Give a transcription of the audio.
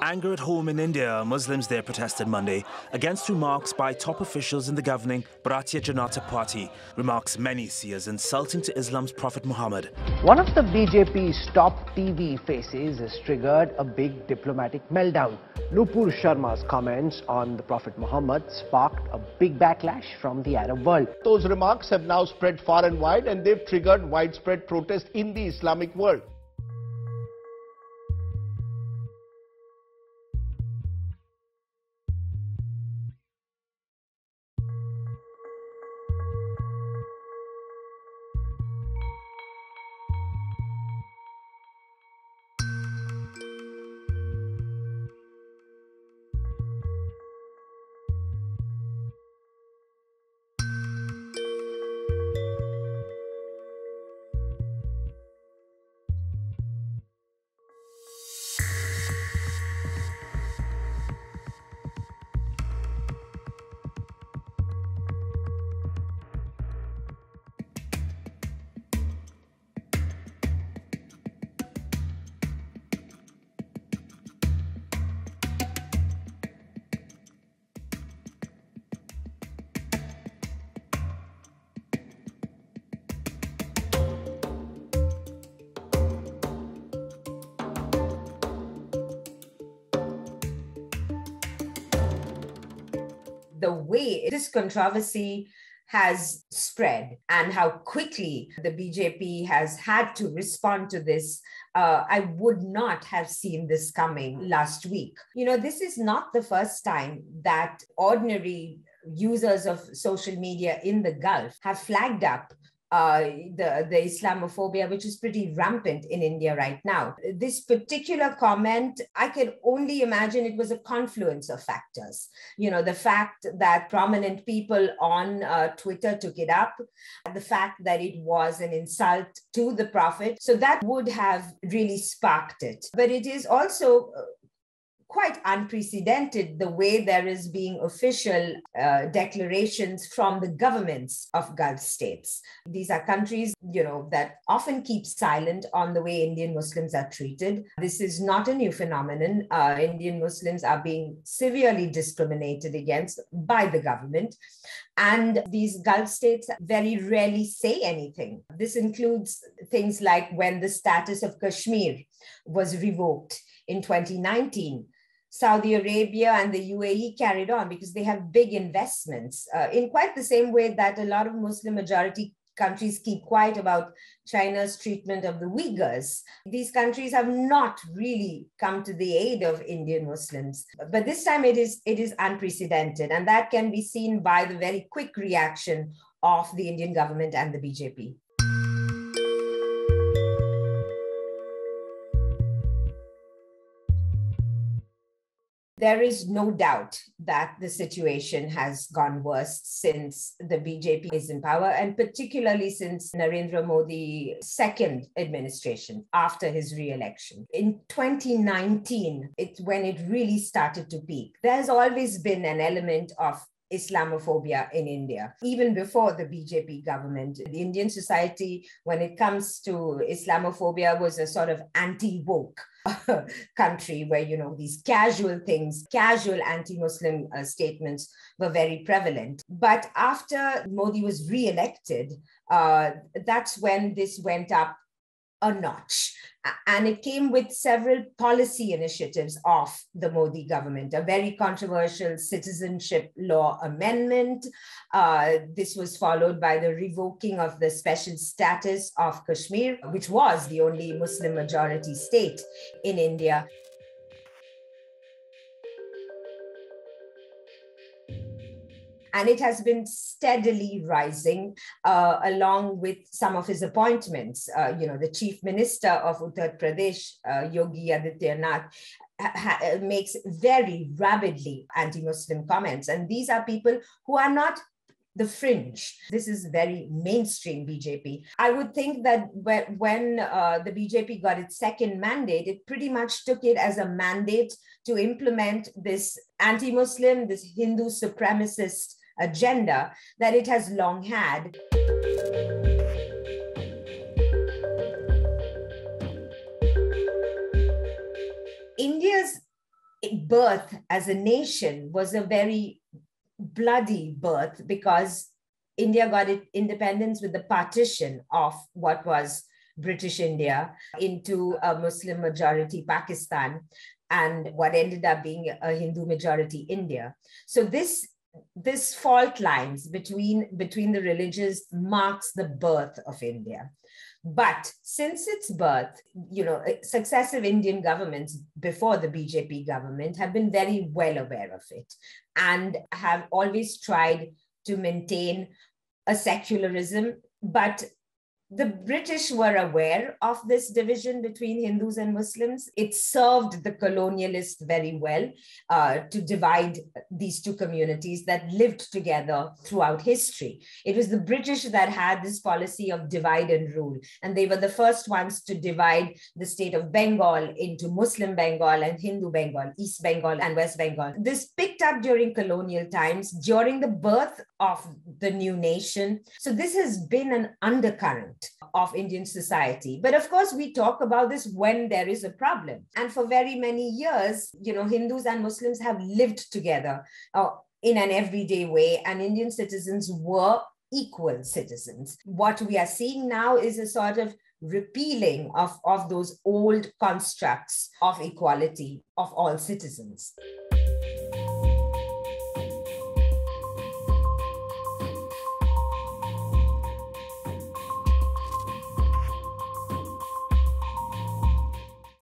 Anger at home in India, Muslims there protested Monday against remarks by top officials in the governing Bharatiya Janata Party, remarks many see as insulting to Islam's Prophet Muhammad. One of the BJP's top TV faces has triggered a big diplomatic meltdown. Nupur Sharma's comments on the Prophet Muhammad sparked a big backlash from the Arab world. Those remarks have now spread far and wide, and they've triggered widespread protest in the Islamic world. The way this controversy has spread and how quickly the BJP has had to respond to this, I would not have seen this coming last week. You know, this is not the first time that ordinary users of social media in the Gulf have flagged up the Islamophobia, which is pretty rampant in India right now. This particular comment, I could only imagine it was a confluence of factors. You know, the fact that prominent people on Twitter took it up, the fact that it was an insult to the Prophet. So that would have really sparked it. But it is also quite unprecedented the way there is being official declarations from the governments of Gulf states. These are countries, you know, that often keep silent on the way Indian Muslims are treated. This is not a new phenomenon. Indian Muslims are being severely discriminated against by the government. And these Gulf states very rarely say anything. This includes things like when the status of Kashmir was revoked in 2019. Saudi Arabia and the UAE carried on because they have big investments in quite the same way that a lot of Muslim majority countries keep quiet about China's treatment of the Uyghurs. These countries have not really come to the aid of Indian Muslims. But this time it is unprecedented, and that can be seen by the very quick reaction of the Indian government and the BJP. There is no doubt that the situation has gone worse since the BJP is in power, and particularly since Narendra Modi's second administration after his re-election. In 2019, it's when it really started to peak. There's always been an element of Islamophobia in India. Even before the BJP government, the Indian society, when it comes to Islamophobia, was a sort of anti-woke country where, you know, these casual things, casual anti-Muslim statements were very prevalent. But after Modi was re-elected, that's when this went up a notch. And it came with several policy initiatives of the Modi government, a very controversial citizenship law amendment. This was followed by the revoking of the special status of Kashmir, which was the only Muslim majority state in India. And it has been steadily rising along with some of his appointments. You know, the chief minister of Uttar Pradesh, Yogi Adityanath, makes very rabidly anti-Muslim comments. And these are people who are not the fringe. This is very mainstream BJP. I would think that when the BJP got its second mandate, it pretty much took it as a mandate to implement this anti-Muslim, this Hindu supremacist agenda that it has long had. India's birth as a nation was a very bloody birth, because India got independence with the partition of what was British India into a Muslim majority Pakistan and what ended up being a Hindu majority India. So this fault lines between the religions marks the birth of India. But since its birth, successive Indian governments before the BJP government have been very well aware of it and have always tried to maintain a secularism. But the British were aware of this division between Hindus and Muslims. It served the colonialists very well to divide these two communities that lived together throughout history. It was the British that had this policy of divide and rule. And they were the first ones to divide the state of Bengal into Muslim Bengal and Hindu Bengal, East Bengal and West Bengal. This picked up during colonial times, during the birth of the new nation. So this has been an undercurrent of Indian society. But of course, we talk about this when there is a problem. And for very many years, Hindus and Muslims have lived together in an everyday way, and Indian citizens were equal citizens. What we are seeing now is a sort of repealing of those old constructs of equality of all citizens.